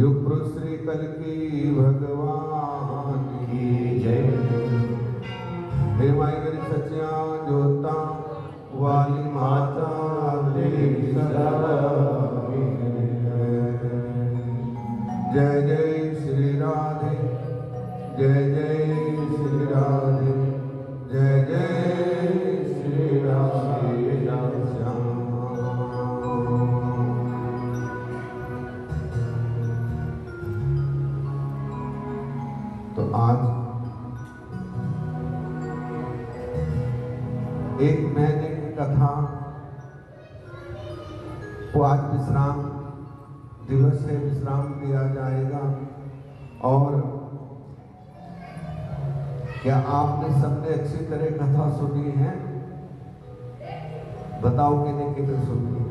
युग श्री कल्कि भगवान की जय। हे माई मेरी सच्चिया जोता वाली माता तेरी सदा जय जय श्री राधे, जय जय श्री राधे, जय जय श्री राधे श्याम। तो आज एक महीने की कथा को आज विश्राम दिवस है, विश्राम दिया जाएगा। और क्या आपने सबने अच्छी तरह कथा सुनी है? बताओ कितने कितने सुनी है?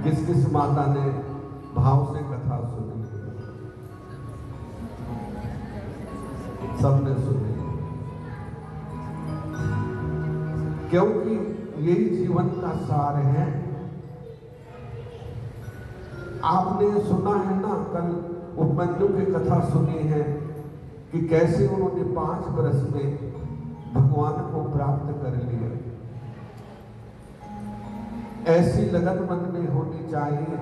किस किस माता ने भाव से कथा सुनी? सबने सुनी, क्योंकि यही जीवन का सार है। आपने सुना है ना, कल उपमन्यु की कथा सुनी है कि कैसे उन्होंने 5 वर्ष में भगवान को प्राप्त कर लिया। ऐसी लगन मन में होनी चाहिए।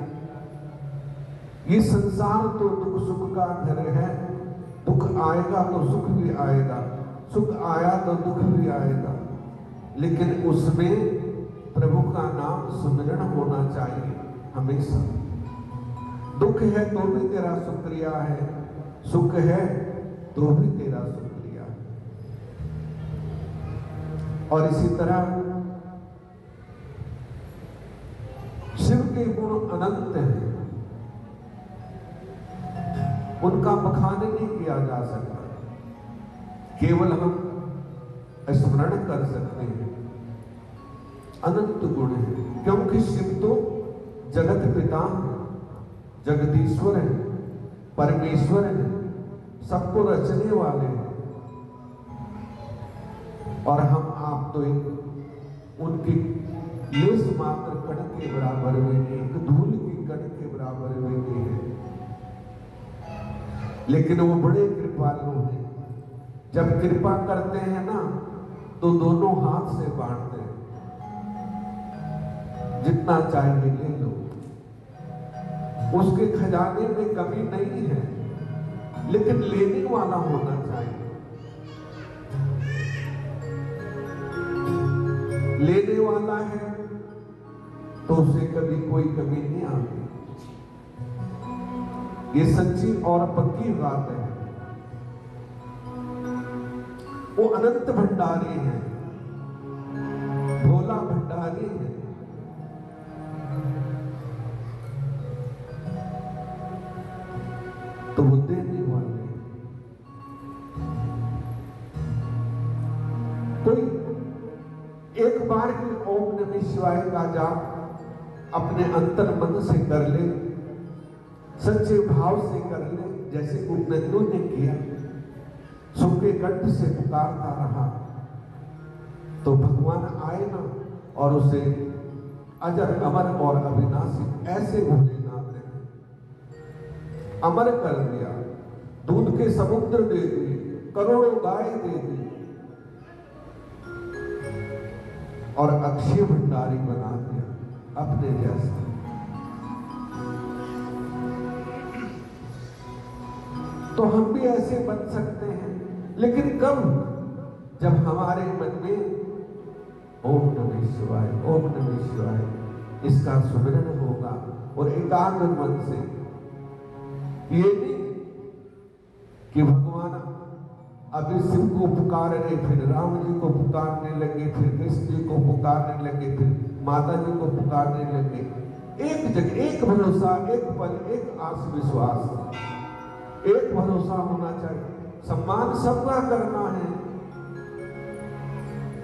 ये संसार तो दुख सुख का घर है। दुख आएगा तो सुख भी आएगा, सुख आया तो दुख भी आएगा, लेकिन उसमें प्रभु का नाम सुमिरन होना चाहिए हमेशा। दुख है तो भी तेरा शुक्रिया है, सुख है तो भी तेरा शुक्रिया है। और इसी तरह शिव के गुण अनंत हैं, उनका बखान नहीं किया जा सकता, केवल हम स्मरण कर सकते हैं। अनंत गुण है, क्योंकि शिव तो जगत पिता है, जगदीश्वर है, परमेश्वर है, सबको रचने वाले हैं। और हम आप तो एक उनकी लेस मात्र कण के बराबर में, एक धूल की कण के बराबर में हैं, लेकिन वो बड़े कृपालु हैं। जब कृपा करते हैं ना तो दोनों हाथ से बांटते हैं, जितना चाहिए ले लो। उसके खजाने में कमी नहीं है, लेकिन लेने वाला होना चाहिए। लेने वाला है तो उसे कभी कोई कमी नहीं आती। ये सच्ची और पक्की बात है। वो अनंत भंडारी है, भोला भंडारी है। तो वो देने वाले। कोई एक बार भी ओम नमः शिवाय का जाप अपने अंतर मन से कर ले, सच्चे भाव से कर ले, जैसे उपमन्यु ने किया, सूखे कंठ से पुकारता रहा, तो भगवान आए ना और उसे अजर अमर और अविनाशी ऐसे भोलेनाथ ने अमर कर दिया। दूध के समुद्र दे दिए, करोड़ों गाय दे दी और अक्षय भंडारी बना दिया अपने जैसा। तो हम भी ऐसे बन सकते हैं, लेकिन कब? जब हमारे मन में ओम नमः शिवाय, ओम नमः शिवाय इसका सुमिरन होगा और एकाग्र मन से। ये नहीं कि भगवान अभी शिव को पुकार रहे, फिर राम जी को पुकारने लगे, फिर कृष्ण जी को पुकारने लगे, फिर माता जी को पुकारने लगे। एक जगह, एक भरोसा, एक पल, एक आस विश्वास, एक भरोसा होना चाहिए। सम्मान सबका करना है।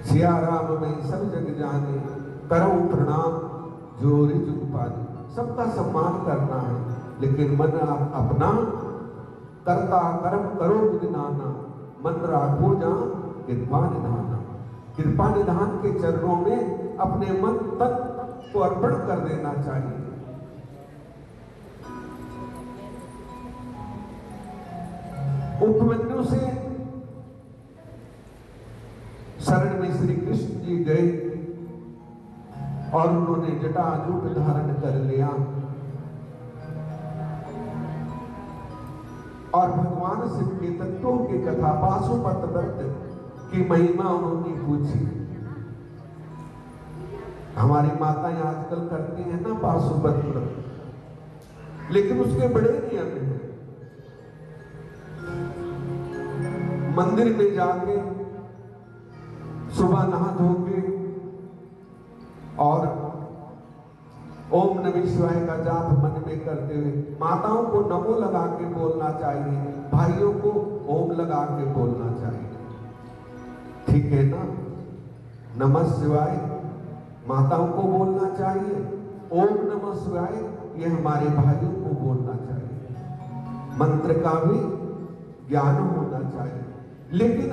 सिया राम में सब जग जाने, करो प्रणाम जोरी जुग पानी। सबका सम्मान करना है, लेकिन मन अपना करता कर्म करो विघ्नाना, मन राखो जहां कृपा निधाना। कृपा निधान के चरणों में अपने मन तन को अर्पण कर देना चाहिए। उपमन्यु से शरण में श्री कृष्ण जी गए और उन्होंने जटाजूट धारण कर लिया और भगवान शिव के तत्वों की कथा पाशुपत व्रत की महिमा उन्होंने पूछी। हमारी माताएं आजकल करती हैं ना पाशुपत व्रत, लेकिन उसके बड़े नियम हैं। मंदिर में जाके सुबह नहा धो के और ओम नमः शिवाय का जाप मन में करते हुए माताओं को नमो लगा के बोलना चाहिए, भाइयों को ओम लगा के बोलना चाहिए। ठीक है ना? नमः शिवाय माताओं को बोलना चाहिए, ओम नमः शिवाय ये हमारे भाइयों को बोलना चाहिए। मंत्र का भी ज्ञान होना चाहिए, लेकिन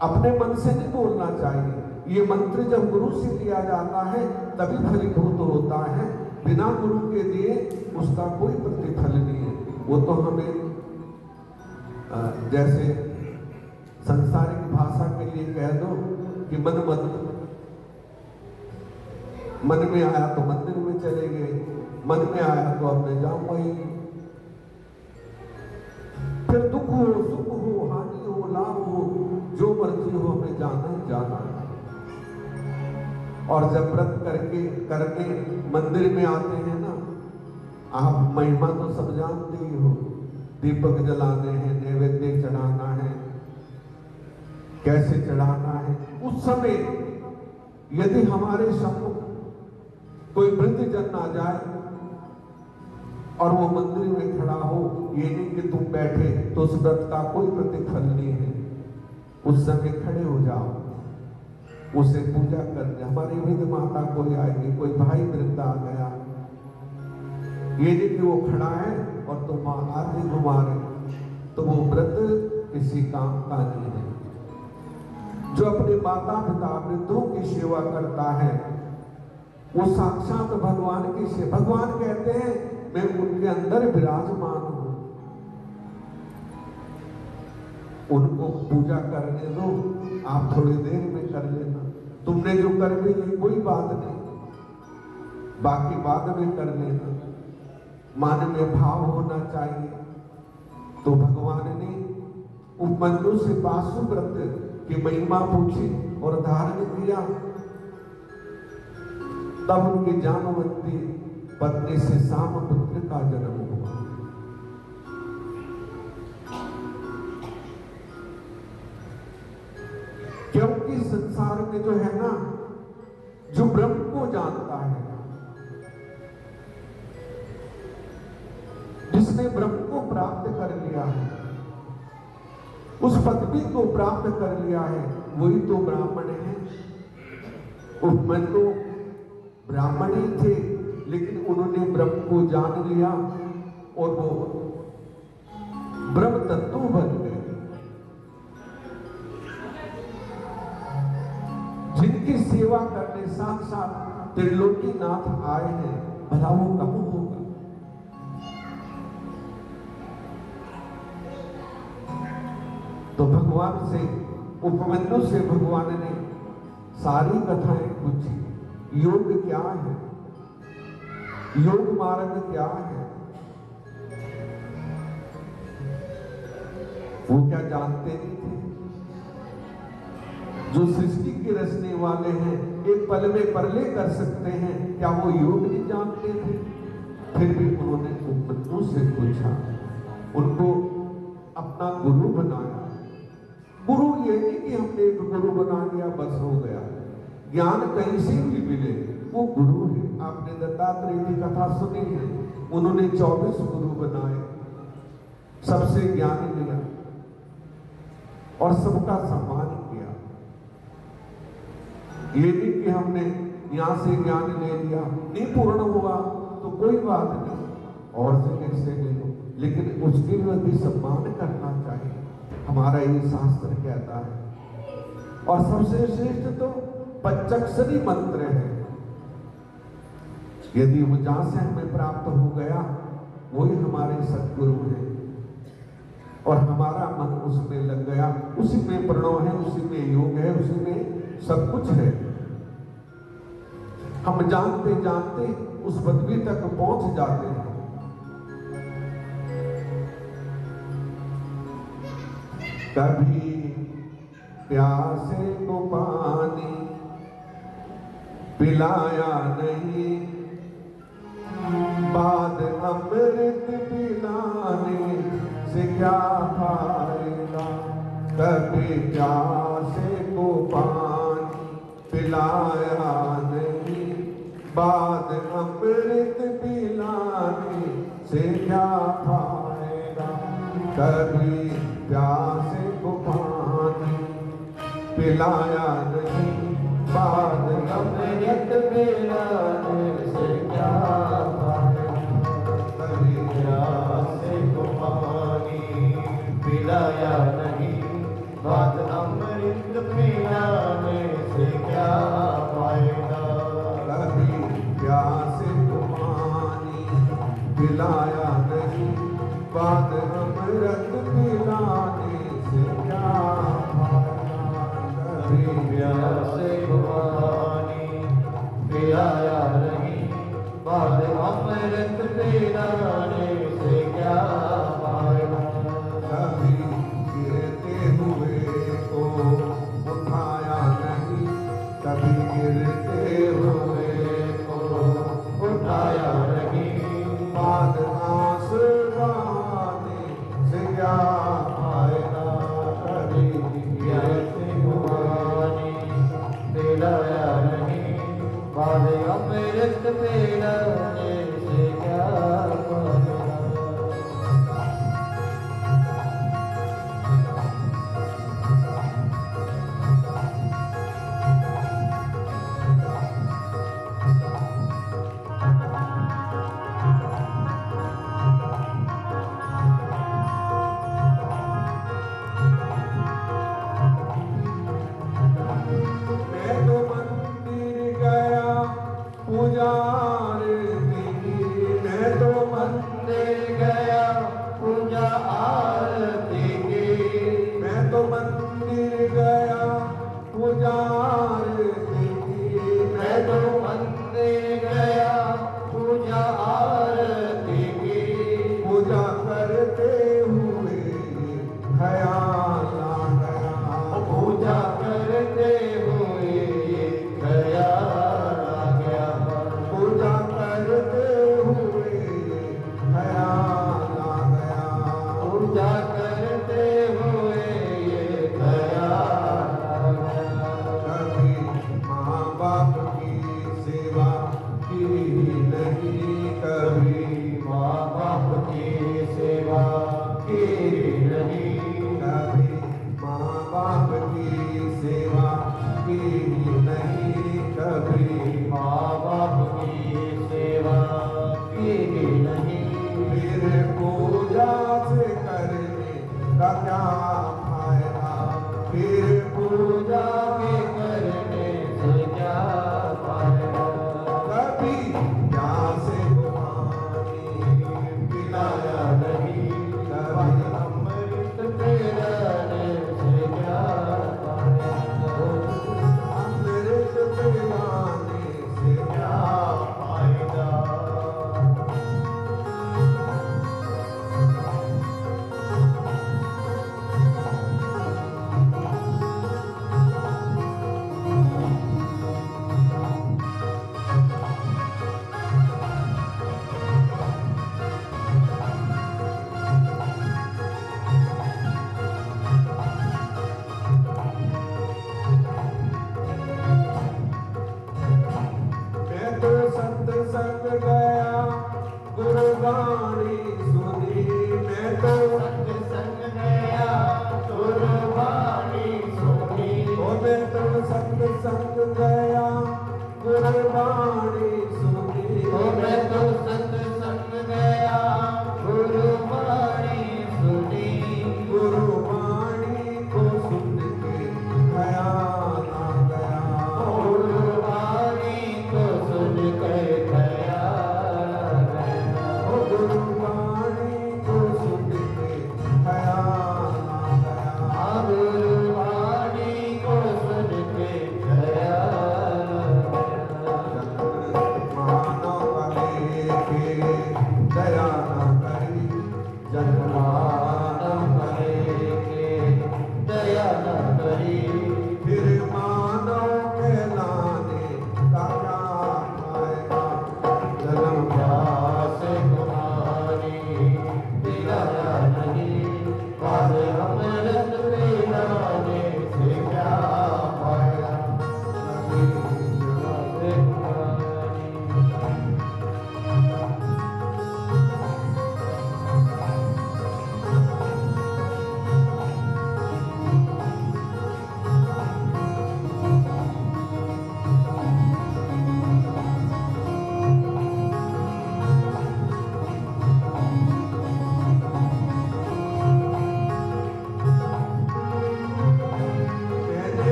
अपने मन से नहीं बोलना चाहिए। ये मंत्र जब गुरु से लिया जाता है तभी फलीभूत होता है, बिना गुरु के दिए उसका कोई प्रतिफल नहीं है। वो तो हमें जैसे संसारिक भाषा के लिए कह दो कि मन में आया तो मंदिर में चले गए, मन में आया तो अब मैं जाऊंगा ही। फिर दुख हो सुख हो हानि हो लाभ हो जो मर्जी हो हमें जाना ही जाना है। और जब व्रत करके मंदिर में आते हैं ना, आप महिमा तो सब जानते ही हो, दीपक जलाने हैं, नैवेद्य चढ़ाना है, कैसे चढ़ाना है। उस समय यदि हमारे सम्मुख कोई वृद्धजन आ जाए और वो मंदिर में खड़ा हो, ये नहीं कि तुम बैठे तो उस व्रत का कोई प्रतिफल नहीं है। उस समय खड़े हो जाओ, उसे पूजा करने। हमारी वृद्ध माता कोई आएगी, कोई भाई वृद्ध आ गया, ये नहीं कि वो खड़ा है और तुम आरती घुमा रहे, तो वो व्रत किसी काम का नहीं है। जो अपने माता पिता वृद्धों की सेवा करता है वो साक्षात भगवान की सेवा। भगवान कहते हैं मैं उनके अंदर विराजमान हूं, उनको पूजा करने दो, आप थोड़ी देर में कर लेना। तुमने जो कर ली कोई बात नहीं, बाकी बाद में कर लेना। मन में भाव होना चाहिए। तो भगवान ने उपमन्यु से पाशुव्रत की महिमा पूछी और धारण किया। तब उनकी जामवंती पत्नी से साम पुत्र का जन्म हुआ। क्योंकि संसार में जो है ना, जो ब्रह्म को जानता है, जिसने ब्रह्म को प्राप्त कर लिया है, उस पदवी को प्राप्त कर लिया है, वही तो ब्राह्मण है। उपमन्यु ब्राह्मण ही थे, लेकिन उन्होंने ब्रह्म को जान लिया और वो ब्रह्म तत्व बन गए। जिनकी सेवा करने साक्षात त्रिलोकीनाथ आए हैं, भला वो कम होगा? तो भगवान से, उपमन्यु से भगवान ने सारी कथाएं पूछी। योग क्या है, योग मार्ग क्या है, वो क्या जानते नहीं थे? जो सृष्टि के रचने वाले हैं, एक पल में परले कर सकते हैं, क्या वो योग नहीं जानते थे? फिर भी उन्होंने उपमन्यु से पूछा, उनको अपना गुरु बनाया। गुरु ये नहीं कि हमने एक गुरु बना लिया बस हो गया। ज्ञान कहीं से भी मिले, वो गुरु है। आपने दत्तात्रेय की कथा सुनी है, उन्होंने 24 गुरु बनाए, सबसे ज्ञान लिया और सबका सम्मान किया। ये नहीं कि हमने यहां से ज्ञान ले लिया, नहीं पूर्ण हुआ तो कोई बात नहीं, और जगह से ले लो, लेकिन उसके लिए भी सम्मान करना चाहिए। हमारा ये शास्त्र कहता है। और सबसे श्रेष्ठ तो पंचाक्षरी मंत्र है। यदि वो जहां से हमें प्राप्त हो गया वही हमारे सदगुरु हैं और हमारा मन उसमें लग गया, उसी में प्रणव है, उसी में योग है, उसी में सब कुछ है। हम जानते जानते उस पदवी तक पहुंच जाते हैं। कभी प्यासे को पानी पिलाया नहीं, बाद अमृत पिलाने से क्या फायदा। कभी प्यासे को पानी पिलाया नहीं, बाद अमृत पिलाने से क्या फायदा। कभी प्यासे को पानी पिलाया नहीं, बाद अमृत पिलाने से क्या फायदा। कभी प्यासे को पानी पिलाया नहीं, बाद अमृत पिलाने से क्या फायदा। कभी प्यासे को पानी पिलाया नहीं, बाद अमृत पिलाने से क्या फायदा। कभी प्यासे को पानी पिलाया नहीं, बाद अमृत पिलाने से क्या फायदा। कभी गिरते हुए को उठाया नहीं, कभी गिरते हुए को उठाया नहीं, बाद आंस बहाने से क्या फायदा। कभी गिरते हुए पिलाया नहीं, बाद अमृत पिलाने से क्या फायदा।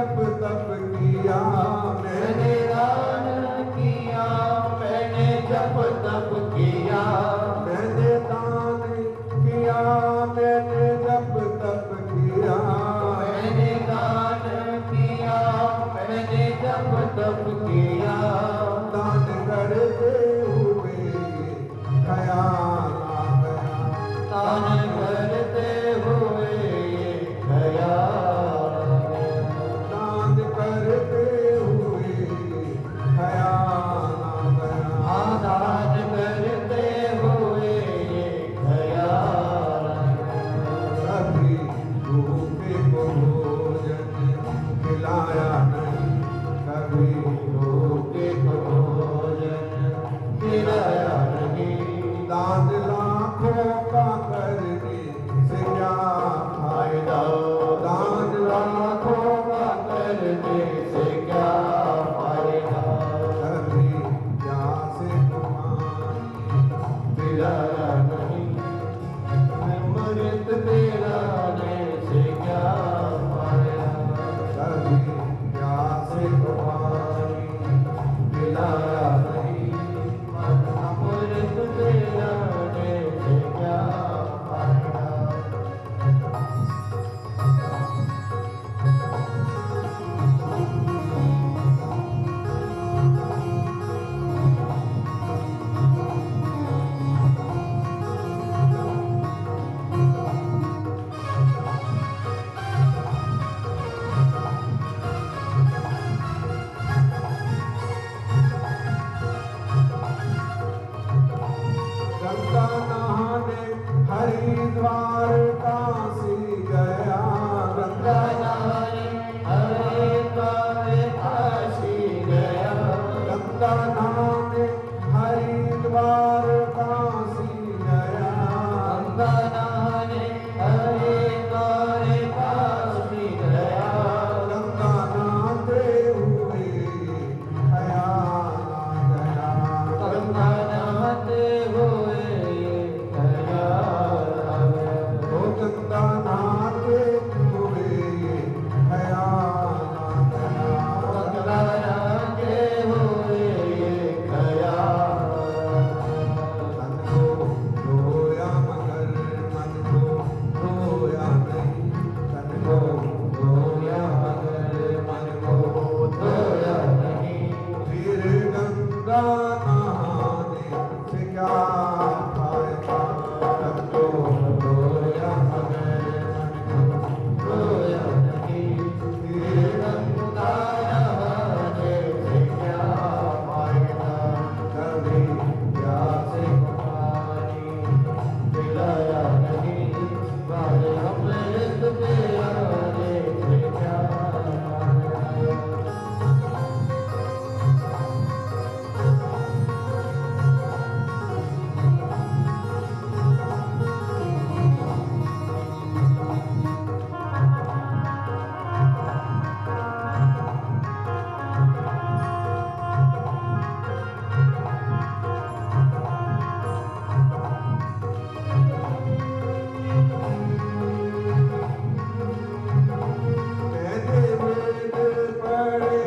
जप तप किया, मैंने दान किया, मैंने जप तप किया, मैंने दान किया, मैंने जप तप किया, मैंने दान किया, मैंने जप तप किया। दान करते हुए ख्याल आ गया, दान करते हुए ये ख्याल आ गया। दान करते हुए ख्याल आ गया, दान करते हुए ये ख्याल आ गया। कभी भूखे को भोजन खिलाया नहीं, कभी भूखे को भोजन खिलाया नहीं। दान लाखों का करने से क्या फायदा, दान लाखों का करने से क्या फायदा। कभी प्यासे तुम्हारी पिलाया नहीं, अमृत पिलाने से क्या फायदा। कभी प्यासे तुम्हारी पिलाया नहीं, अमृत पिलाने से क्या फायदा। गंगा नहाने हरिद्वार काशी गया, गंगा नहाने हरिद्वार काशी गया। गंगा नहाने हरिद्वार काशी गया, गंगा नहाने हरिद्वार काशी गया। गंगा नहाते हुए ख्याल आ गया, गंगा नहाते हुए ये ख्याल आ गया। ओ गंगा नहाते हुए ख्याल आ गया, गंगा नहाते हुए ये ख्याल आ गया। मन को धोया मगर मन को धोया नहीं, तन को धोया मगर मन को धोया नहीं। फिर गंगा नहाने से क्या फायदा, तन को धोया मगर मन को धोया नहीं। फिर गंगा नहाने से क्या फायदा। कभी प्यासे पानी पिलाया नहीं, बाल अमृत पिलाने से क्या फायदा। मैंने वेद पढ़े,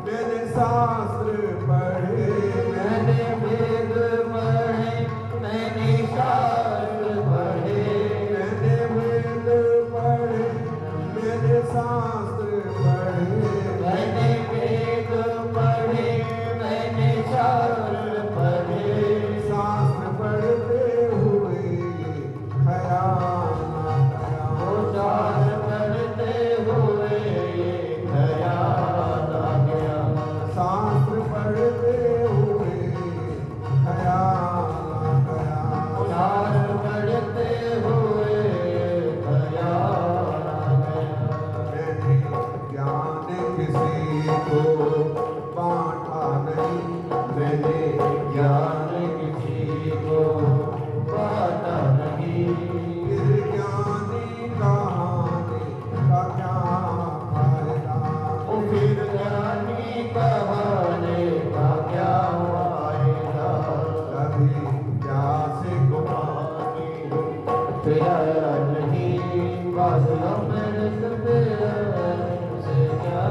मैंने शास्त्र पढ़े, मैंने वेद पढ़े, मैंने शास्त्र पढ़े। मैंने वेद पढ़े, मैंने शास्त्र पढ़े, मैंने वेद पढ़े, मैंने शास्त्र पढ़े। शास्त्र पढ़ते हुए ख्याल आ गया, शास्त्र पढ़ते हुए ये ख्याल आ गया। शास्त्र पढ़ते हुए ख्याल आ गया, शास्त्र पढ़ते हुए ख्याल आ गया। मैंने ज्ञान किसी को बांटा नहीं, मैंने ज्ञान किसी को बांटा नहीं। ज्ञानी कहानी का क्या फायदा, फिर ज्ञानी कहने का क्या फायदा। कभी प्यासे को पानी पिलाया नहीं, बाल अमृत पिलाने से क्या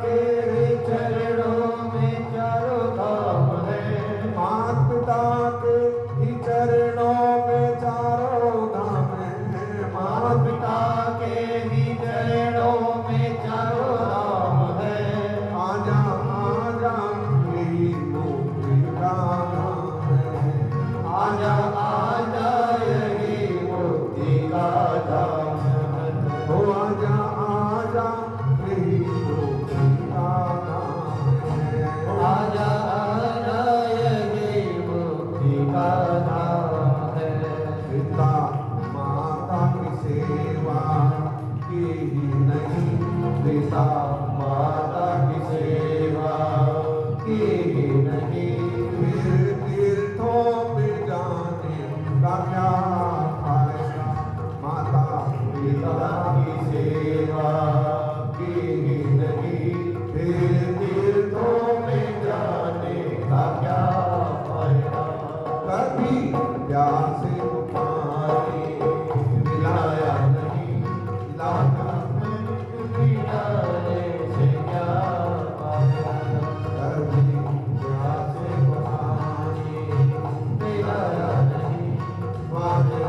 के चरणों में चारों धाम है। माता पिता के ही चरणों में चारों धाम है। माता पिता के ही चरणों में चारों धाम है। आजा आजा यही मुक्ति का धाम है। आजा आजा यही मुक्ति का धाम है। ओ आजा आजा यही मुक्ति का धाम है। आजा आजा यही मुक्ति का धाम है। पिता माता की सेवा की ही नहीं, पिता माता की सेवा की ही नहीं, फिर तीर्थों में जाने का क्या फायदा। माता पिता की सेवा की ही नहीं, फिर तीर्थों में जाने का क्या फायदा। कभी प्यासे पानी मिलाया नहीं, लाया मिलाने से क्या फायदा। कभी प्यासे पानी मिलाया नहीं,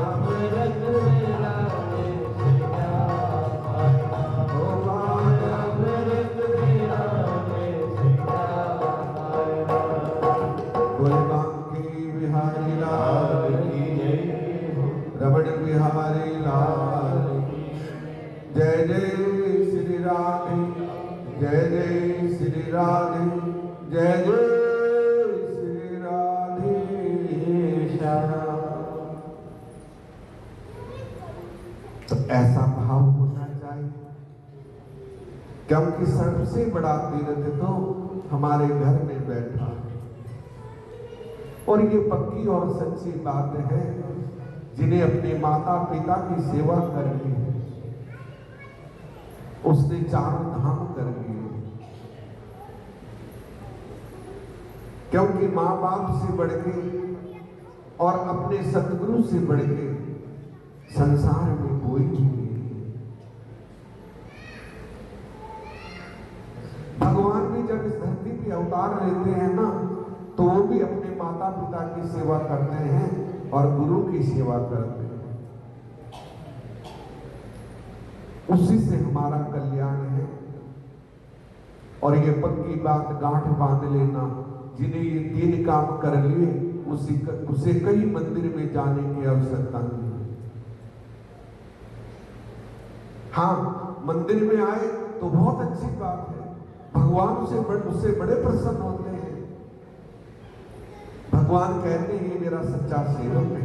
अमृत मिलाने से क्या फायदा। अमृत मिलाने से क्या फायदा। गोलबांकी बिहारी लाल की जय हो, रमण बिहारी लाल की। जय जय श्री राधे, जय जय श्री राधे, जय जय श्री राधे श्याम। तो ऐसा भाव होना चाहिए, क्योंकि सबसे बड़ा तीर्थ तो हमारे घर में बैठा है। और ये पक्की और सच्ची बात है, जिन्हें अपने माता पिता की सेवा कर ली है उसने चारों धाम कर लिए। क्योंकि माँ बाप से बढ़ के और अपने सतगुरु से बढ़ के संसार में कोई भी नहीं है। भगवान भी जब इस धरती पे अवतार लेते हैं ना, तो वो भी अपने माता पिता की सेवा करते हैं और गुरु की सेवा करते हैं। उसी से हमारा कल्याण है। और ये पक्की बात गांठ बांध लेना, जिन्हें ये 3 काम कर लिए उसे कई मंदिर में जाने की आवश्यकता नहीं है। हाँ, मंदिर में आए तो बहुत अच्छी बात है, भगवान उससे बड़े प्रसन्न होते हैं। भगवान कहते हैं ये मेरा सच्चा सेवक है।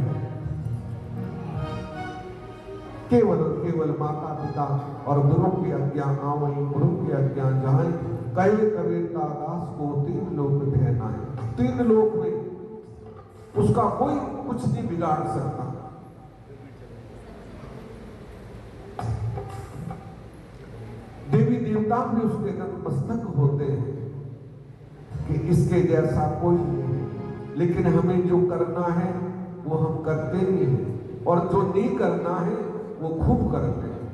केवल और केवल माता पिता और गुरु की आज्ञा आवई, गुरु की आज्ञा जाए, कहे कबीरता दास को 3 लोक बहनाए। 3 लोक में उसका कोई कुछ नहीं बिगाड़ सकता। देवी देवता भी उसके नतमस्तक होते हैं कि इसके जैसा कोई नहीं है। लेकिन हमें जो करना है वो हम करते नहीं हैं, और जो नहीं करना है वो खूब करते हैं।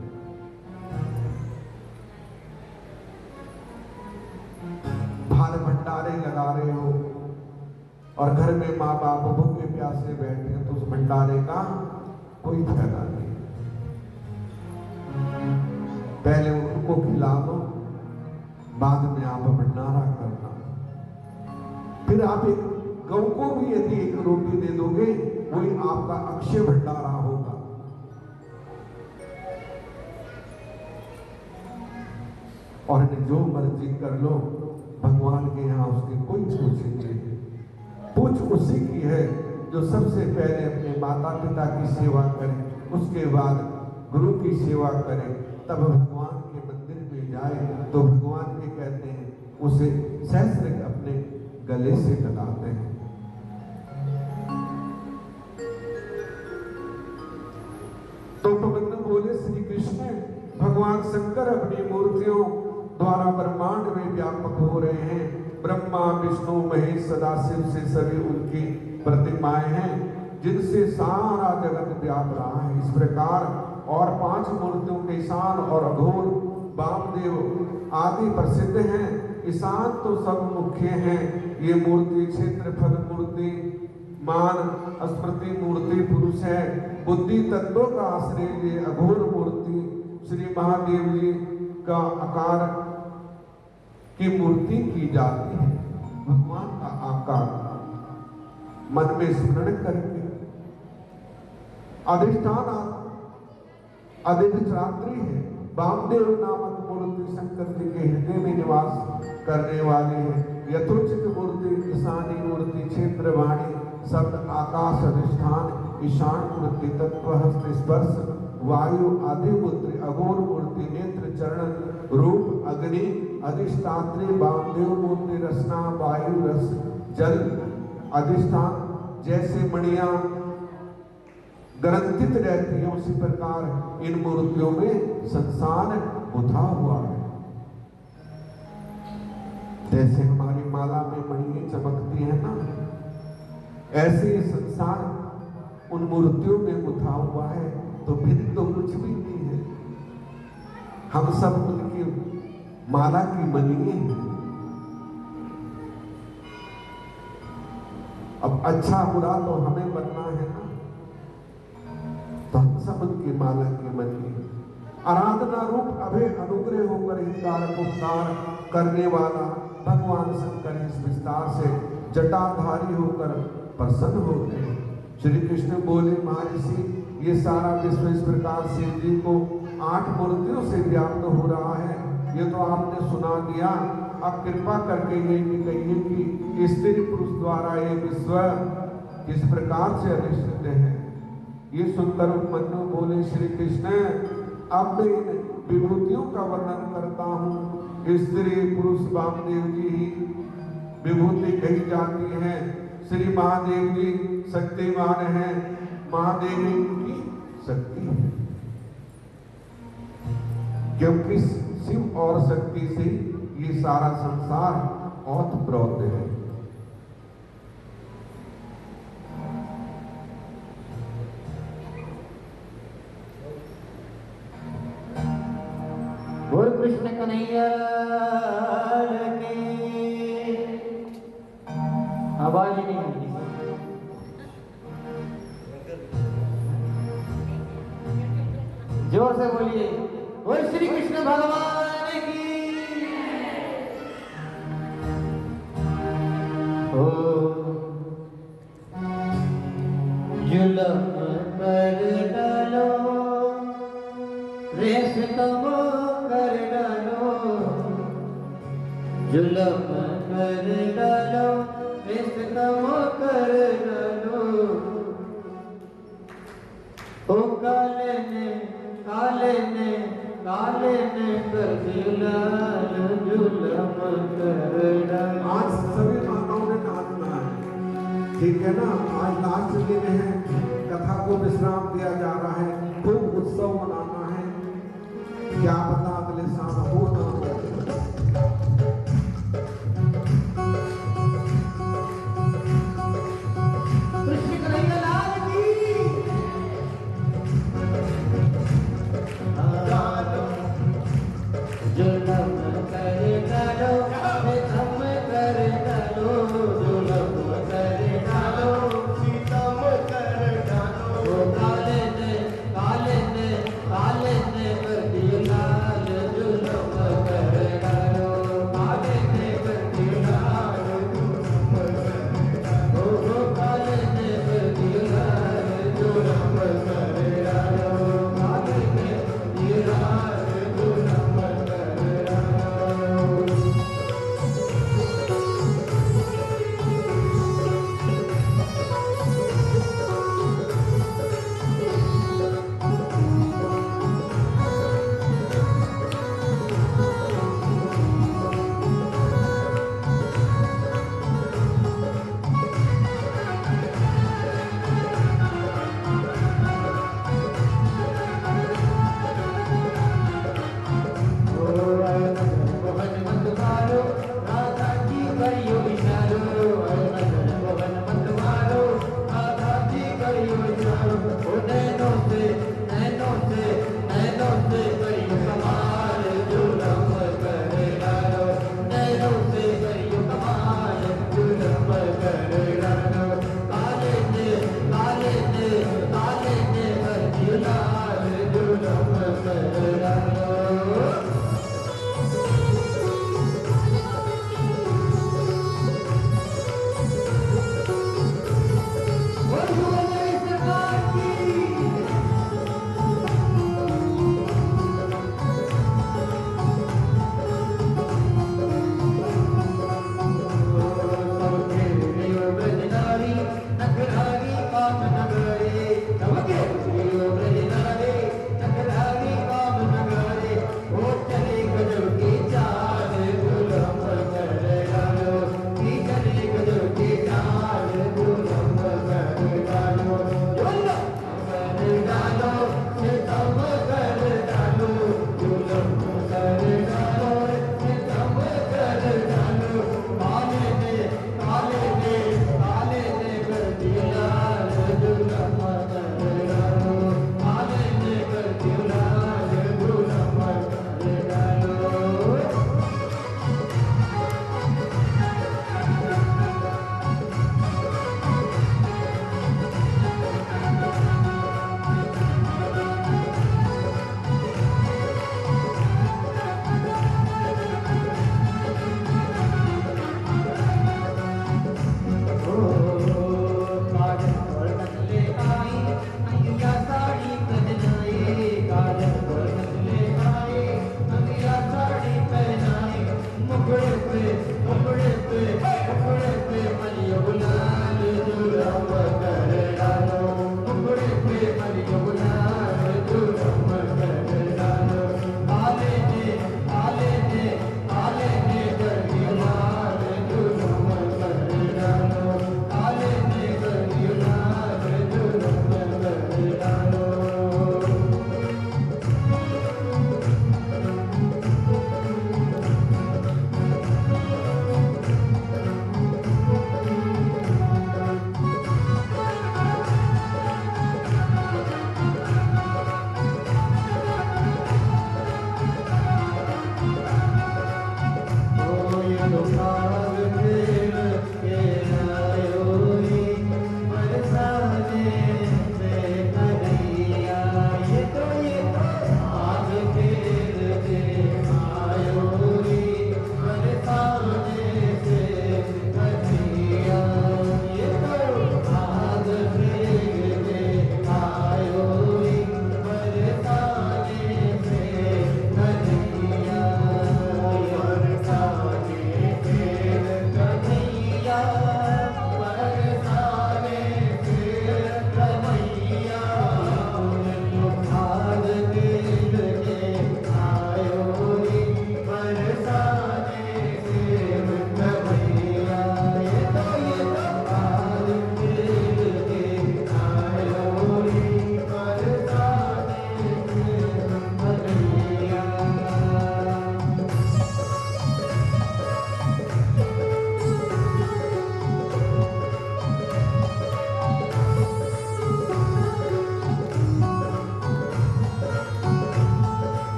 भार भंडारे लगा रहे हो और घर में माँ बाप भूखे प्यासे बैठे हैं, तो उस भंडारे का कोई फायदा नहीं। पहले उनको खिला दो, बाद में आप भंडारा करना। फिर आप एक गौ को भी यदि 1 रोटी दे दोगे, वही आपका अक्षय भंडारा होगा। और जो मर्जी कर लो, भगवान के यहाँ उसकी कोई पूछेंगे। पूछ उसी की है जो सबसे पहले अपने माता पिता की सेवा करे, उसके बाद गुरु की सेवा करे, तब भगवान के मंदिर में जाए तो भगवान के कहते हैं उसे सहस्त्र अपने गले से लगाते हैं। तो प्रबंध बोले श्री कृष्ण भगवान शंकर अपनी मूर्तियों द्वारा ब्रह्मांड में व्यापक हो रहे हैं। ब्रह्मा विष्णु महेश सदाशिव से सभी उनकी प्रतिमाएं हैं, जिनसे सारा जगत व्याप रहा है। इस प्रकार और 5 मूर्तियों के शान और अघोर वामदेव आदि प्रसिद्ध हैं। ईशान तो सब मुख्य हैं। ये मूर्ति क्षेत्रफल मूर्ति, मान स्मृति मूर्ति पुरुष है। बुद्धि तत्वों का आश्रय ये अघोर मूर्ति श्री महादेव जी का आकार की मूर्ति की जाती है। भगवान का आकार मन में स्मरण करके अधिष्ठान अधिष्ठात्री है। वामदेव नामक मूर्ति शंकर जी के हृदय में निवास करने वाले हैं। यथोचित मूर्ति ईशानी मूर्ति क्षेत्रवाणी शब्द आकाश अधिष्ठान ईशान मूर्ति तत्व हस्त स्पर्श वायु आदि मूर्ति अघोर मूर्ति नेत्र चरण रूप अग्नि अधिष्ठात्री वामदेव मूर्ति रसना वायु रस जल अधिष्ठान जैसे मणियां ग्रंथित रहती है उसी प्रकार इन मूर्तियों में संसार बुधा हुआ है। जैसे हमारी माला में मणियां चमकती है ना, ऐसे संसार उन मूर्तियों में बुधा हुआ है। तो भिन्न तो कुछ भी नहीं है, हम सब उनकी माला की मणियां हैं। अब अच्छा बुरा तो हमें बनना है ना, तो हम सब उनकी माला की मणि। आराधना रूप अभय अनुग्रह होकर हितकारक उपकार करने वाला भगवान शंकर इस विस्तार से जटाधारी होकर प्रसन्न होते हैं। श्री कृष्ण बोले महर्षि ये सारा विश्व इस प्रकार शिव जी को 8 मूर्तियों से व्याप्त हो रहा है, ये तो आपने सुना दिया। अब कृपा करके ये भी कहिए कि स्त्री पुरुष द्वारा ये विश्व किस प्रकार से अधिष्ठित है। ये सुनकर उपमन्यु बोले श्री कृष्ण अब मैं इन विभूतियों का वर्णन करता हूँ। स्त्री पुरुष वामदेव जी ही विभूति कही जाती है। श्री महादेव जी शक्तिमान है, महादेवी की शक्ति है, क्योंकि शिव और शक्ति से ये सारा संसार ओतप्रोत है। बोल कृष्ण कन्हैया की आवाज ही नहीं आती। जोर से बोलिए बोल श्री कृष्ण भगवान की। ओ जुलम कर डालो रेस तमो कर डालो, जुलम कर डालो रेस तमो कर डालो। ओ काले ने कर दिया जुलम कर डालो। आज सभी माताओं ने नाचना है, ठीक है ना। आज लास्ट दिन है, कथा को विश्राम दिया जा रहा है, खूब उत्सव मनाना है। क्या पता अगले साल हो ना हो। कृष्ण कन्हैया लाल की। जुलम कर डालो सीतम कर डालो, जुलम कर डालो सीतम कर डालो। काले ने कर दिया लाल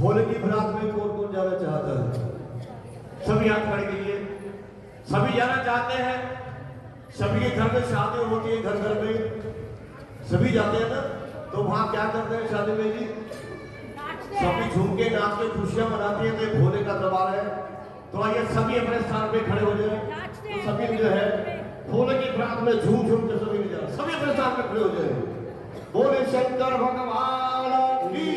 भोले की बारात में कौन कौन जाना चाहता है? सभी हाथ खड़े कीजिए। सभी जाना चाहते हैं। सभी के घर में शादी होती है, घर घर में सभी जाते हैं ना। तो वहां क्या करते हैं शादी में जी? सभी झूम के नाच के खुशियां मनाते हैं। तो भोले का दरबार है। तो आइए सभी अपने स्थान पे खड़े हो जाए। तो सभी जो है भोले की बारात में झूम झूम के सभी ने जाए। सभी अपने स्थान पे खड़े हो जाए। बोले शंकर भगवान की।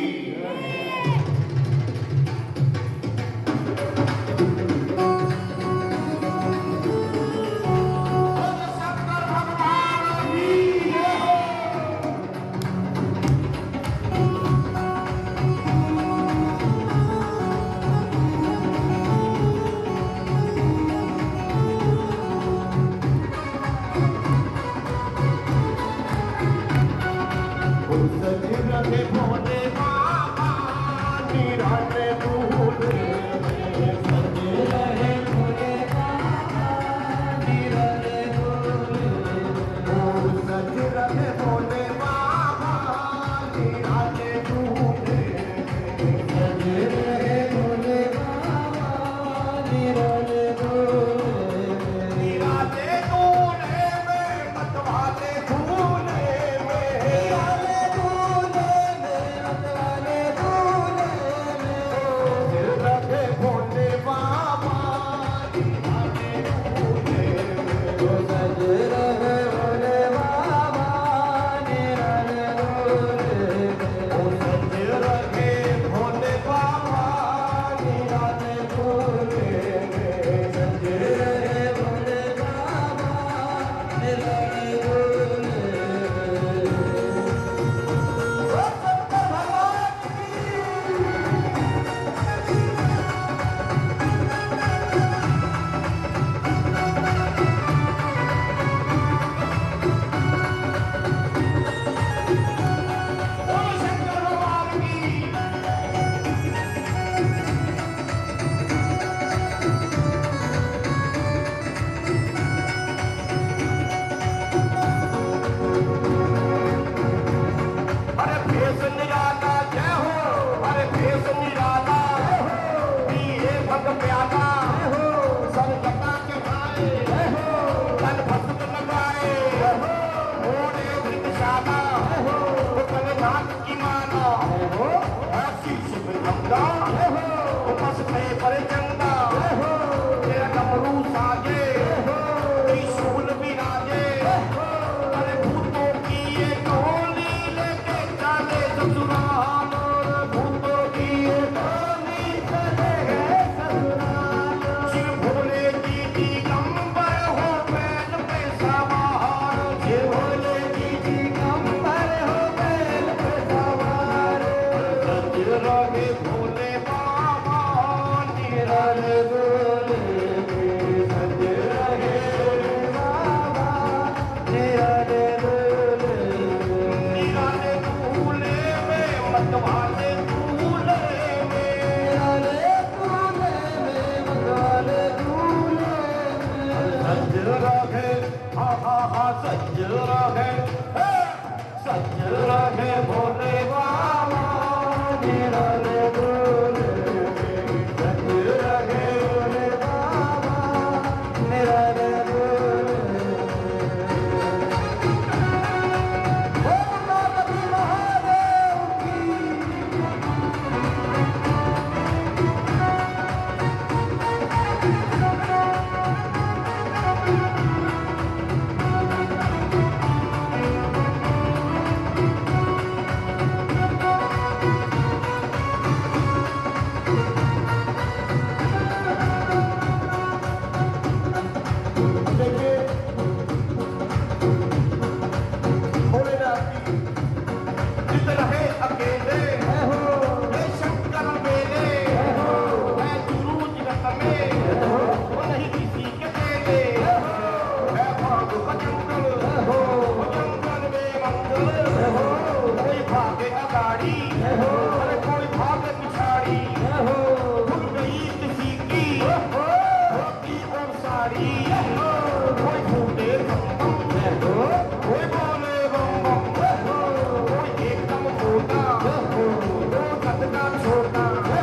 छोटा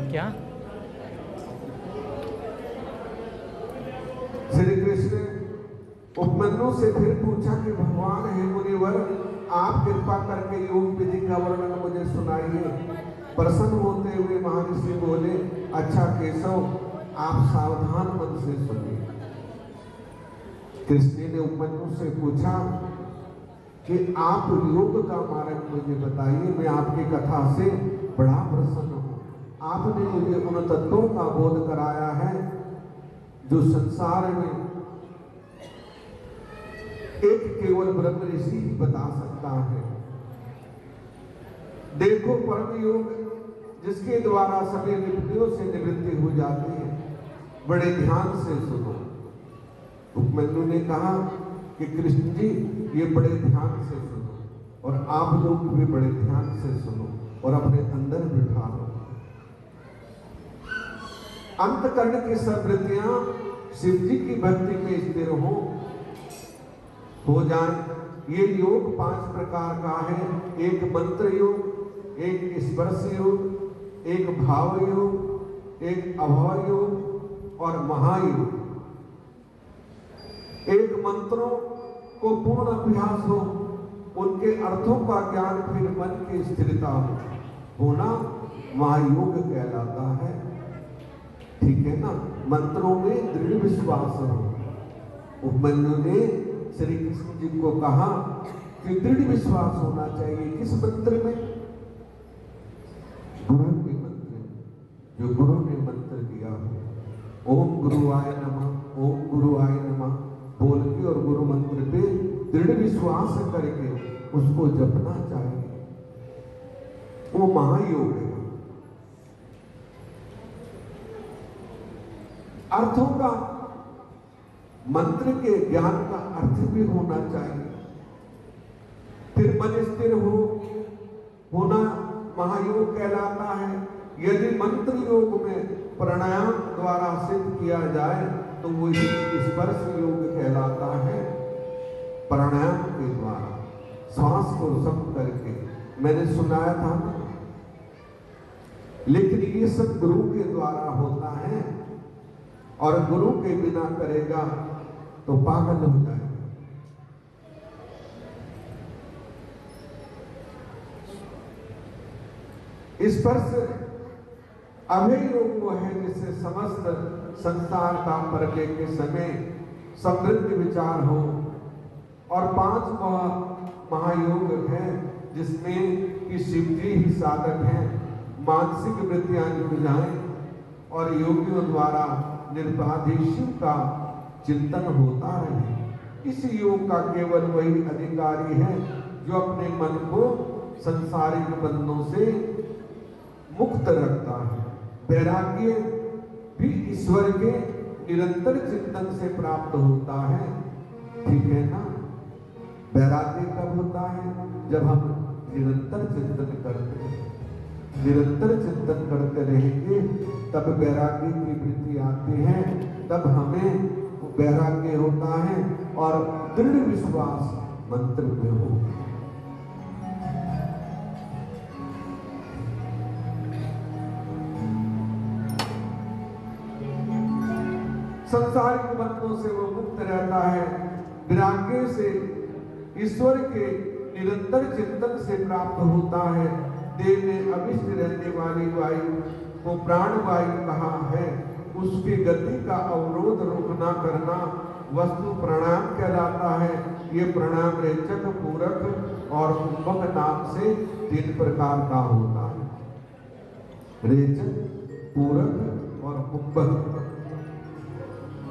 क्या श्री कृष्ण उपमन्यु से फिर पूछा कि भगवान हे मुनिवर, आप कृपा करके योग विधि का वर्णन मुझे सुनाइए। प्रसन्न होते हुए महर्षि बोले, अच्छा केशव, आप सावधान मन से सुनिए। कृष्ण ने उपमन्यु से पूछा कि आप योग का मार्ग मुझे बताइए, मैं आपकी कथा से बड़ा प्रसन्न हूं। आपने मुझे उन तत्वों का बोध कराया है जो संसार में एक केवल ब्रह्म ऋषि ही बता सकता है। देखो, परम योग जिसके द्वारा सभी विपत्तियों से निवृत्ति हो जाती है, बड़े ध्यान से सुनो। उपमन्यु ने कहा कि कृष्ण जी, ये बड़े ध्यान से सुनो, और आप लोग भी बड़े ध्यान से सुनो और अपने अंदर बिठा लो। अंतकरण की सब वृत्तियां शिव जी की भक्ति में स्थिर हो जाए। ये योग 5 प्रकार का है। एक मंत्र योग, एक स्पर्श योग, एक भाव योग, एक अभाव योग और महायोग। एक मंत्रों को पूर्ण अभ्यास हो, उनके अर्थों का ज्ञान फिर मन की स्थिरता होना महायोग कहलाता है। ठीक है ना। मंत्रों में दृढ़ विश्वास हो। उपमन्यु ने श्री कृष्ण जी को कहा कि दृढ़ विश्वास होना चाहिए। किस मंत्र में? गुरु के मंत्र में, जो गुरु ने मंत्र दिया हो। ओम गुरुआय नमः, ओम गुरुआय नमः बोल के और गुरु मंत्र पे दृढ़ विश्वास करके उसको जपना चाहिए। वो महायोग है। अर्थों का, मंत्र के ज्ञान का अर्थ भी होना चाहिए। फिर मन स्थिर होना महायोग कहलाता है। यदि मंत्र योग में प्राणायाम द्वारा सिद्ध किया जाए तो वो स्पर्श योग कहलाता है। प्राणायाम के द्वारा श्वास को सम करके, मैंने सुनाया था ना। लेकिन ये सब गुरु के द्वारा होता है। और गुरु के बिना करेगा तो पागल हो जाएगा। स्पर्श अभय योग वो है जिससे समस्त संसार का परले के समय समृद्ध विचार हो। और 5 महायोग है जिसमें कि शिवजी ही साधक हैं। मानसिक वृत्तियां जुड़ जाएं और योगियों द्वारा निर्बाधित शिव का चिंतन होता रहे। इस योग का केवल वही अधिकारी है जो अपने मन को संसारिक बंधनों से मुक्त रखता है। वैराग्य भी ईश्वर के निरंतर चिंतन से प्राप्त होता है। ठीक है ना? वैराग्य कब होता है? जब हम निरंतर चिंतन करते हैं। निरंतर चिंतन करते रहेंगे तब वैराग्य की वृत्ति आती है, तब हमें वैराग्य होता है और दृढ़ विश्वास मंत्र में होगा। संसारिक बंधनों से वो मुक्त रहता है। वैराग्य से ईश्वर के निरंतर चिंतन से प्राप्त होता है। देह में अविष्ट रहने वाली वायु को प्राण वायु कहा है। उसकी गति का अवरोध रोकना करना वस्तु प्राणायाम कहलाता है। ये प्राणायाम रेचक, पूरक और कुंभक नाम से 3 प्रकार का होता है। रेचक, पूरक और कुंभक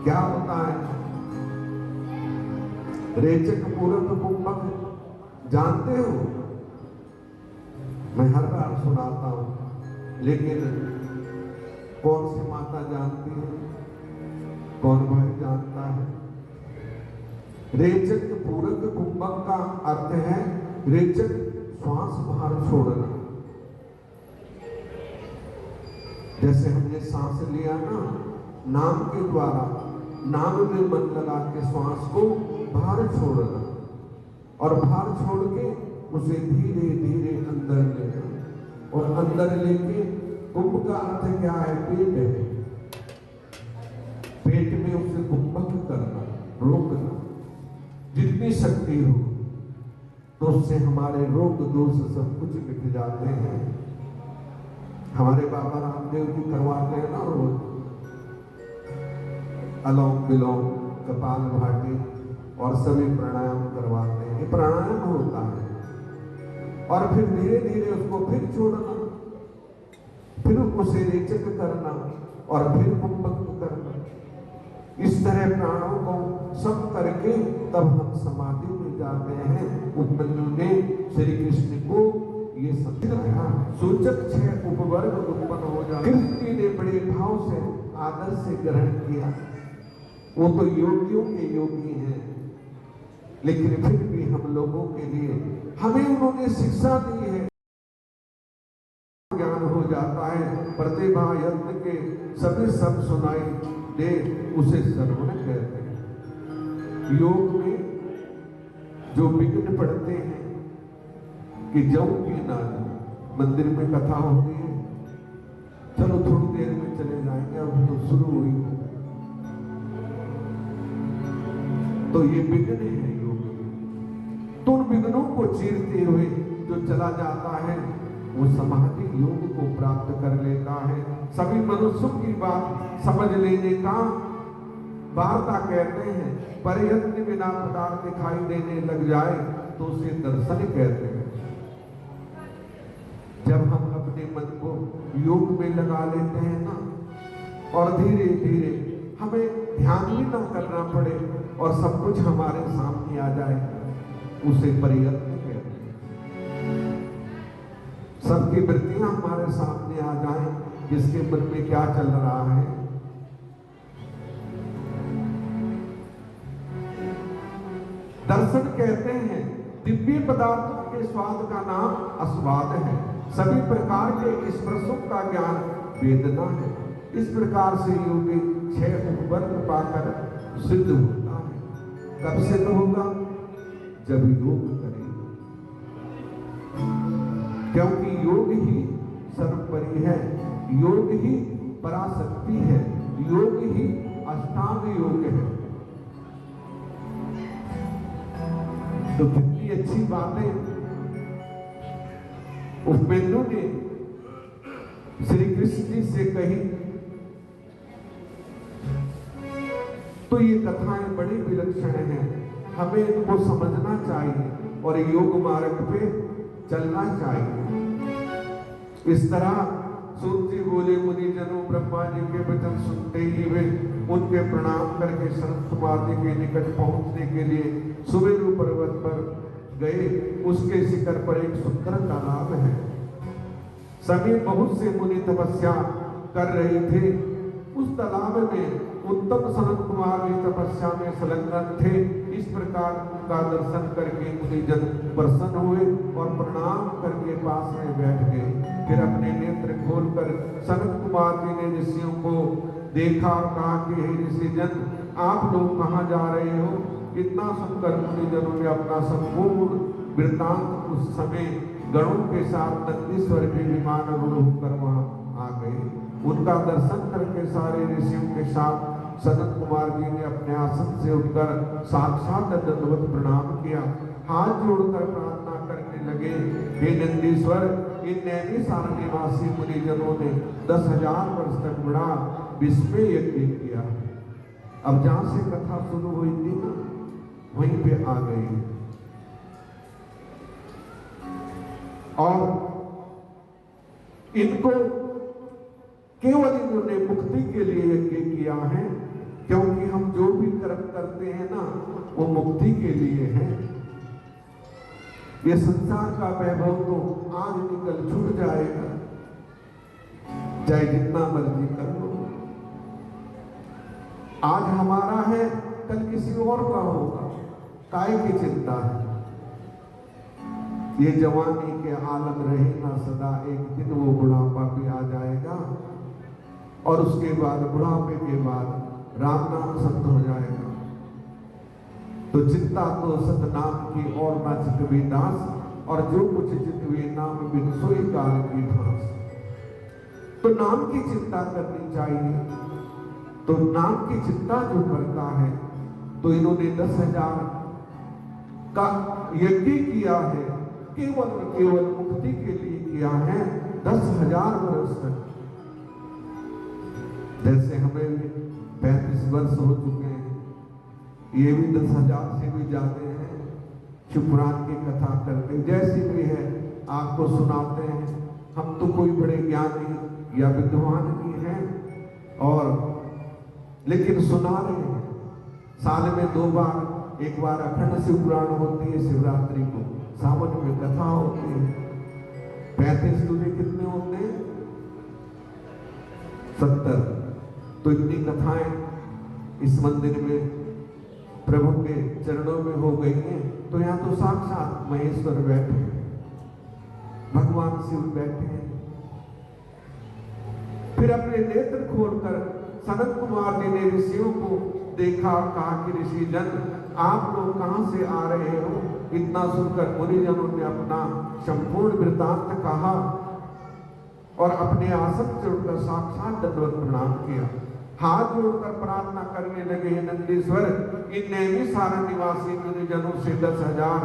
क्या होता है? रेचक, पूरक, कुंभक जानते हो? मैं हर बार सुनाता हूं, लेकिन कौन सी माता जानती है? कौन भाई जानता है? रेचक, पूरक, कुंभक का अर्थ है रेचक श्वास बाहर छोड़ना। जैसे हमने सांस लिया ना, नाम के द्वारा, नाम में मन लगा के श्वास को बाहर छोड़ना और बाहर छोड़ के उसे धीरे धीरे अंदर लेना। और अंदर लेके कुंभ का अर्थ क्या है? पेट है। पेट में उसे कुंभक करना, रोकना। जितनी शक्ति हो तो उससे हमारे रोग दोष सब कुछ मिट जाते हैं। हमारे बाबा रामदेव जी करवाते हैं ना रोज अलोम विलोम, कपाल भाटी और सभी प्राणायाम करवाते हैं। ये प्राणायाम होता है। और फिर धीरे धीरे उसको फिर छोड़ना, फिर उसे रेचक करना और फिर कुंभक करना। इस तरह प्राणों को सब करके तब हम समाधि में जाते हैं। उपमन्यु ने श्री कृष्ण को ये समझाया। सूचक 6 उपवर्ग उत्पन्न हो जाते। कृष्ण ने बड़े भाव से आदर से ग्रहण किया। वो तो योगियों के योगी हैं, लेकिन फिर भी हम लोगों के लिए हमें उन्होंने शिक्षा दी है। ज्ञान हो जाता है। प्रतिभा यत्न के सभी सब सुनाई दे, उसे श्रवण कहते हैं। योग में जो विघ्न पड़ते हैं कि जाऊं कि ना जाऊं, मंदिर में कथा हो गई है, चलो थोड़ी देर में चले जाएंगे, अब तो शुरू हुई है। तो ये विघ्न है योग। तो उन विघ्नों को चीरते हुए जो चला जाता है वो समाधि योग को प्राप्त कर लेता है। सभी मनुष्यों की बात समझ लेने का वार्ता कहते हैं। प्रयत्न बिना पदार्थ दिखाई देने लग जाए तो उसे दर्शन कहते हैं। जब हम अपने मन को योग में लगा लेते हैं ना, और धीरे धीरे हमें ध्यान भी ना करना पड़े और सब कुछ हमारे सामने आ जाए, उसे प्रयत्न कहते हैं। सबकी वृत्तियां हमारे सामने आ जाएं, किसके मन में क्या चल रहा है। दर्शन कहते हैं दिव्य पदार्थों के स्वाद का नाम आस्वाद है। सभी प्रकार के स्पर्शों का ज्ञान वेदना है। इस प्रकार से योगी 6 उपवर्ग पाकर सिद्ध होता है। कब सिद्ध होगा? जब योग करेगा, क्योंकि योग ही सर्वोपरि है, योग ही पराशक्ति है, योग ही अष्टांग योग है। तो कितनी अच्छी बातें उपमेंद्र ने श्री कृष्ण जी से कही। तो ये कथाएं बड़ी विलक्षण हैं, हमें इनको समझना चाहिए और योग मार्ग पे चलना चाहिए। इस तरह सूत जी बोले, मुनिजनों ब्रह्मा जी के वचन सुनते ही वे उनके प्रणाम करके सनत कुमार जी के निकट पहुंचने के लिए सुमेरु पर्वत पर गए। उसके शिखर पर एक सुंदर तालाब है। सभी बहुत से मुनि तपस्या कर रहे थे। उस तालाब में उत्तम सनत कुमार जी तपस्या में संलग्न थे। इस प्रकार उनका दर्शन करके मुनिजन प्रसन्न हुए और प्रणाम करके पास में बैठ गए। फिर अपने नेत्र खोलकर सनत कुमार जी ने ऋषियों को देखा और कहा कि हे ऋषिजन, आप लोग कहाँ जा रहे हो? इतना सुनकर मुनिजनों ने अपना संपूर्ण वृत्तांत उस समय गणों के साथ नंदीश्वर के विमान रूढ़ होकर वहां आ गए। उनका दर्शन करके सारे ऋषियों के साथ सनत कुमार जी ने अपने आसन से उठकर साक्षात दंडवत प्रणाम किया। हाथ जोड़कर प्रार्थना करने लगे, हे नंदीश्वर, इन नैमिषारण्य निवासी मुनिजनों ने 10,000 वर्ष तक बड़ा विस्मय यज्ञ किया। अब जहां से कथा शुरू हुई थी ना, वहीं पे आ गई। और इनको केवल इन्होंने मुक्ति के लिए यज्ञ किया है, क्योंकि हम जो भी कर्म करते हैं ना, वो मुक्ति के लिए है। ये संसार का वैभव तो आज निकल छूट जाएगा, चाहे जितना मर्जी कर लो। आज हमारा है, कल किसी और का होगा, काय की चिंता है। ये जवानी के आलम रहे ना सदा, एक दिन वो बुढ़ापा भी आ जाएगा और उसके बाद बुढ़ापे के बाद राम नाम सत्य हो जाएगा। तो चिंता तो सतनाम की और ना चितवी दास, और जो कुछ चितवी नाम बिन सोई काल की फांस। तो नाम की चिंता करनी चाहिए। तो नाम की चिंता जो करता है, तो इन्होंने 10,000 का यज्ञ किया है, केवल केवल मुक्ति के लिए किया है। 10,000 वर्ष तक, जैसे हमें 35 वर्ष हो चुके हैं, ये भी 10,000 से भी जाते हैं। शिवपुराण की कथा करते, जैसी भी है आपको सुनाते हैं। हम तो कोई बड़े ज्ञानी या विद्वान नहीं हैं, और लेकिन सुना रहे हैं। साल में 2 बार, एक बार अखंड शिवपुराण होती है शिवरात्रि को, सावन में कथा होती है। 35 दूनी कितने होते हैं? 70। तो इतनी कथाएं इस मंदिर में प्रभु के चरणों में हो गई हैं। तो यहाँ तो साक्षात महेश्वर बैठे हैं, भगवान शिव बैठे हैं। फिर अपने नेत्र खोलकर सनत कुमार जी ने ऋषियों को देखा और कहा कि ऋषिजन, आप लोग कहां से आ रहे हो? इतना सुनकर मुनिजनों ने अपना संपूर्ण वृत्तांत कहा और अपने आसन से उठकर साक्षात दंडवत प्रणाम किया। हाथ जोड़कर प्रार्थना करने लगे, हे नंदीश्वर, इन नैमिषारण्य निवासी मुनिजनों से 10,000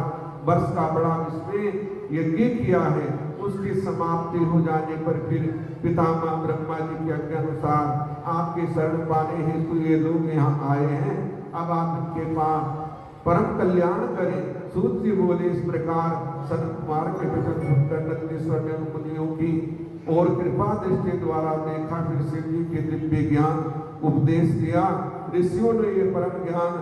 वर्ष का बड़ा विस्मय यज्ञ किया है। उसकी समाप्ति हो जाने पर फिर पितामह ब्रह्मा जी के आज्ञा अनुसार आपके शरण पाने हेतु ये लोग यहाँ आए हैं। अब आप इनके पास परम कल्याण करें। सूत जी बोले, इस प्रकार सनत कुमार के वचन सुनकर नंदीश्वर ने मुनियों की और कृपा दृष्टि द्वारा देखा। फिर शिव जी के दिव्य ज्ञान उपदेश दिया। ऋषियों ने ये परम ज्ञान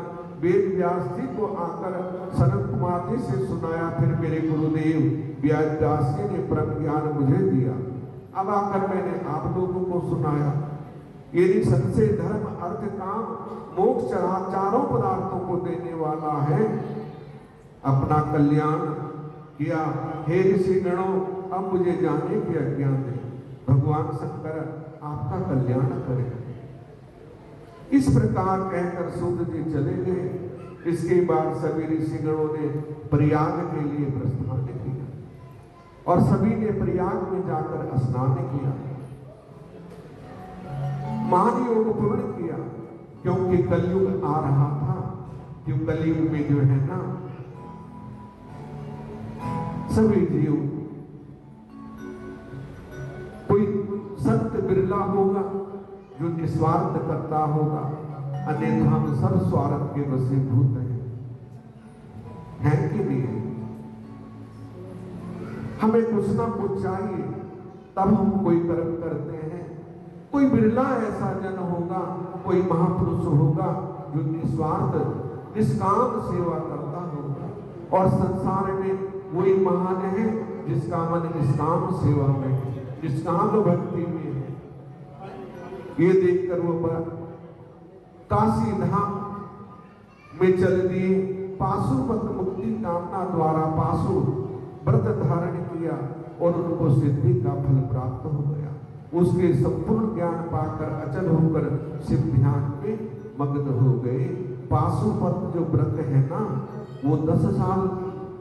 वेद व्यास जी को आकर सनत कुमार जी से सुनाया। फिर मेरे गुरुदेव व्यास जी ने परम ज्ञान मुझे दिया। अब आकर मैंने आप लोगों को सुनाया। यदि संशय धर्म अर्थ काम मोक्ष चारों पदार्थों को देने वाला है, अपना कल्याण किया। हे ऋषि गणों, अब मुझे जाने की आज्ञा दें। भगवान शंकर आपका कल्याण करें। इस प्रकार कहकर सूत जी चले गए। इसके बाद सभी ऋषिगणों ने प्रयाग के लिए प्रस्थान किया और सभी ने प्रयाग में जाकर स्नान किया, महायोग पूर्ण किया। क्योंकि कलयुग आ रहा था। क्यों कलयुग में जो है ना सभी जीव, कोई संत बिरला होगा जो निस्वार्थ करता होगा, अन्यथा हम सब स्वार्थ के वशीभूत हैं कि नहीं? हमें कुछ ना कुछ चाहिए तब हम कोई कर्म करते हैं। कोई बिरला ऐसा जन होगा, कोई महापुरुष होगा जो निस्वार्थ निष्काम सेवा करता होगा। और संसार में वही महान है जिसका मन निष्काम सेवा में, निष्काम भक्ति में है। ये देखकर वो काशी धाम में चल दिए। पाशुपत मुक्ति कामना द्वारा पाशु व्रत धारण किया और उनको सिद्धि का फल प्राप्त हो गया। उसके संपूर्ण ज्ञान पाकर अचल होकर शिव ध्यान में मग्न हो गए। पाशुपत जो व्रत है ना वो 10 साल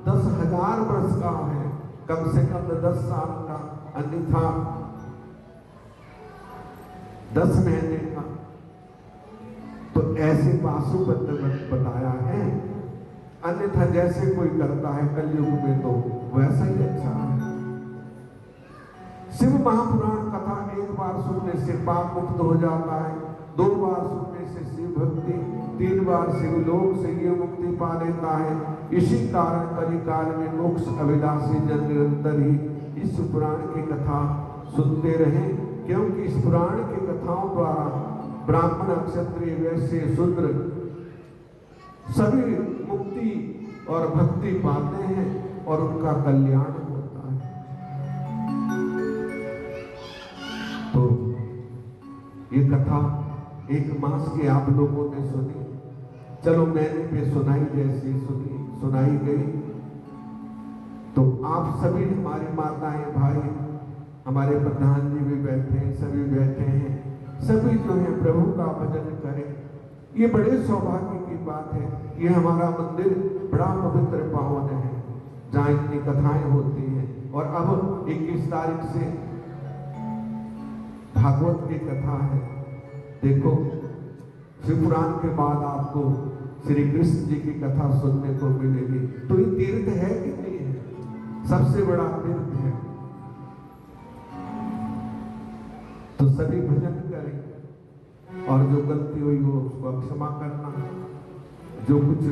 10,000 वर्ष का है, कम से कम 10 साल का, अन्यथा 10 महीने का। तो ऐसे पाशुपत व्रत बताया है। अन्यथा जैसे कोई करता है कलयुग में तो वैसा ही अच्छा है। शिव महापुराण कथा एक बार सुनने से पाप मुक्त हो जाता है, 2 बार सुनने से शिव भक्ति, 3 बार शिवलोक से ये मुक्ति पा लेता है। इसी कारण कलिकाल में मोक्ष अभिलाषी जन निरंतर ही इस पुराण की कथा सुनते रहे, क्योंकि इस पुराण की कथाओं द्वारा ब्राह्मण, क्षत्रिय, वैश्य, शूद्र सभी मुक्ति और भक्ति पाते हैं और उनका कल्याण होता है। तो ये कथा 1 मास की आप लोगों ने सुनी, चलो मैंने पे सुनाई जैसी सुनाई गई। तो आप सभी हमारी माताएं, भाई, हमारे प्रधान जी भी बैठे हैं, सभी बैठे हैं, सभी जो है प्रभु का भजन करें। ये बड़े सौभाग्य की बात है। ये हमारा मंदिर बड़ा पवित्र पावन है जहाँ इतनी कथाएं होती हैं। और अब 21 तारीख से भागवत की कथा है। देखो शिवपुराण के बाद आपको श्री कृष्ण जी की कथा सुनने को मिलेगी। तो ये तीर्थ है कि नहीं है? सबसे बड़ा तीर्थ है। तो सभी भजन करें और जो गलती हुई हो उसको क्षमा करना, जो कुछ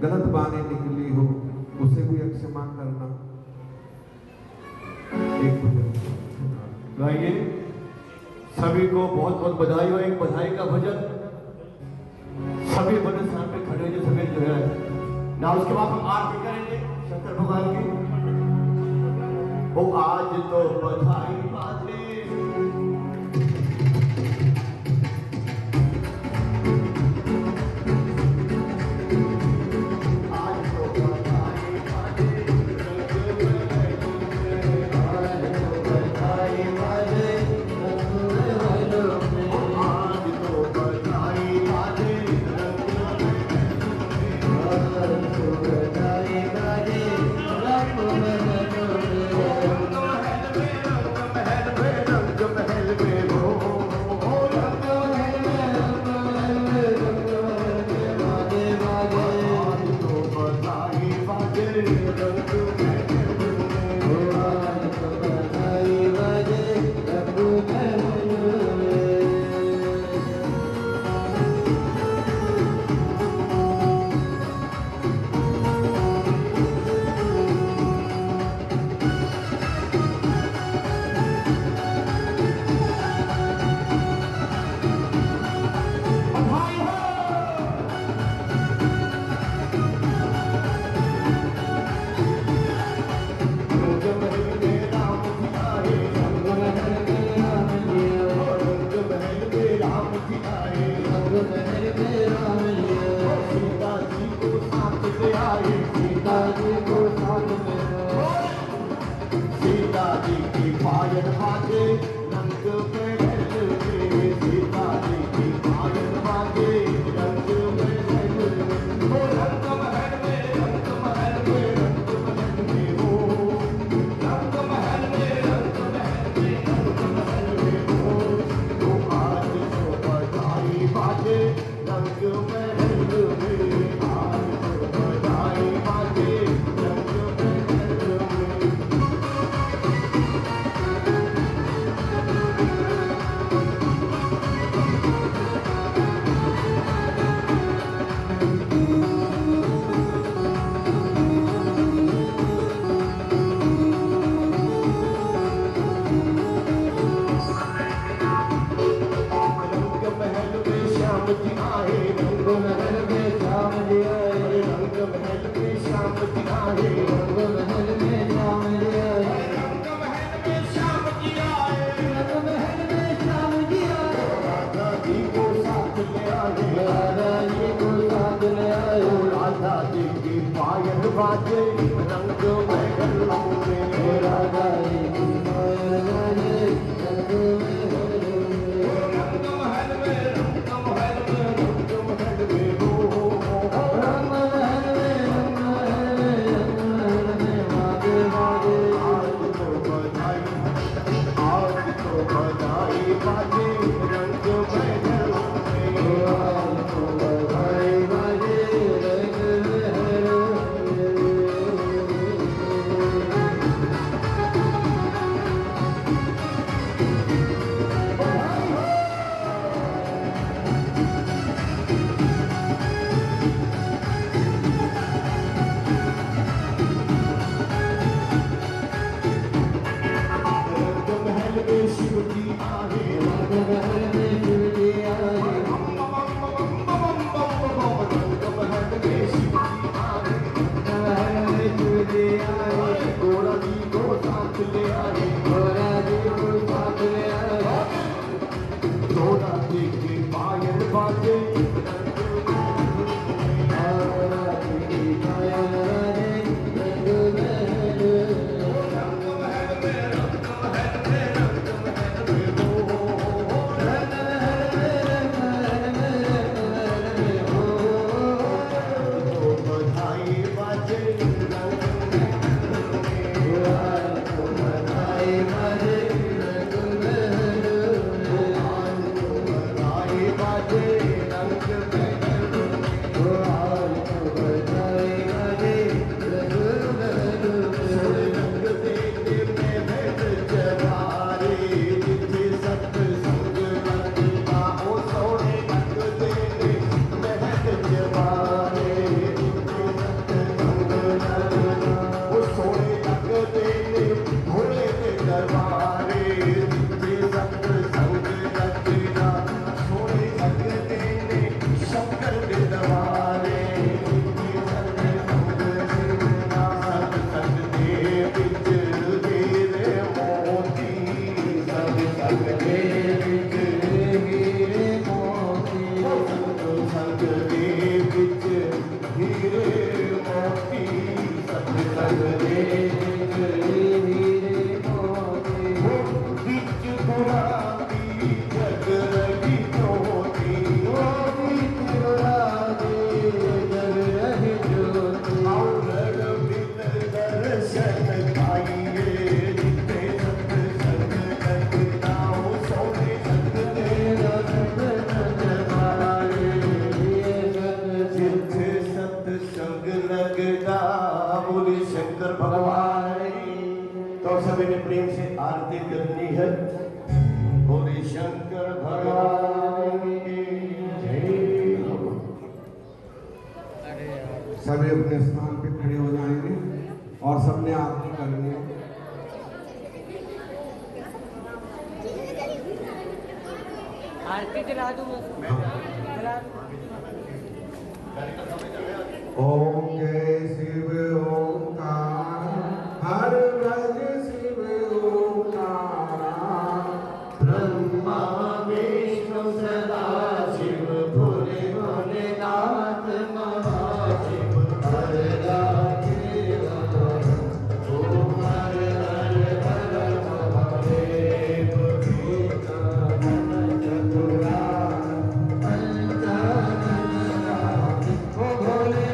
गलत बातें निकली हो उसे भी क्षमा करना। एक भजन गाइए, सभी को बहुत बहुत बधाई हो। एक बधाई का भजन सभी बड़े स्थान पे खड़े हो, सभी जो है ना। उसके बाद हम आरती करेंगे शंकर भगवान की। वो आज तो बधाई बाजे, सभी अपने स्थान पे खड़े हो जाएंगे और सबने आरती करनी है। आरती चला दूंगा। ओम जय शिव ओंकार हर भज शिव ओंकार ब्रह्मा विष्णु सदा शिव भोले भोलेनाथ महाशिव हर राधे ओम हर हर हर महादेव चतुरा भोले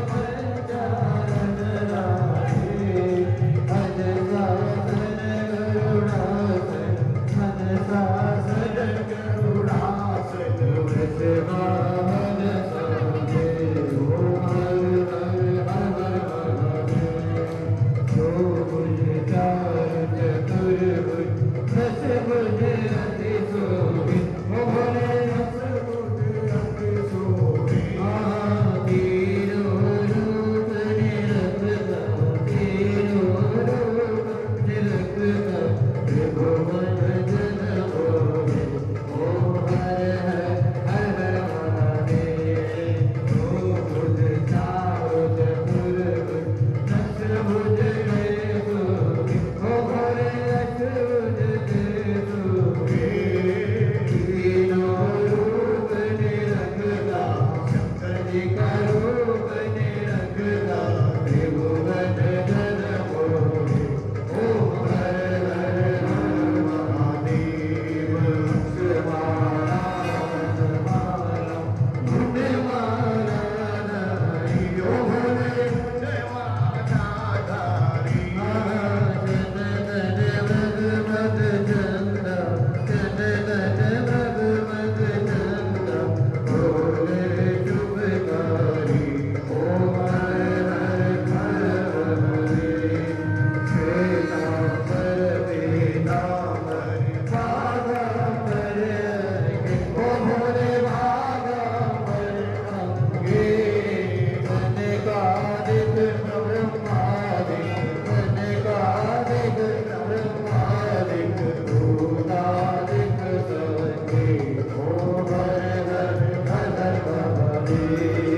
थे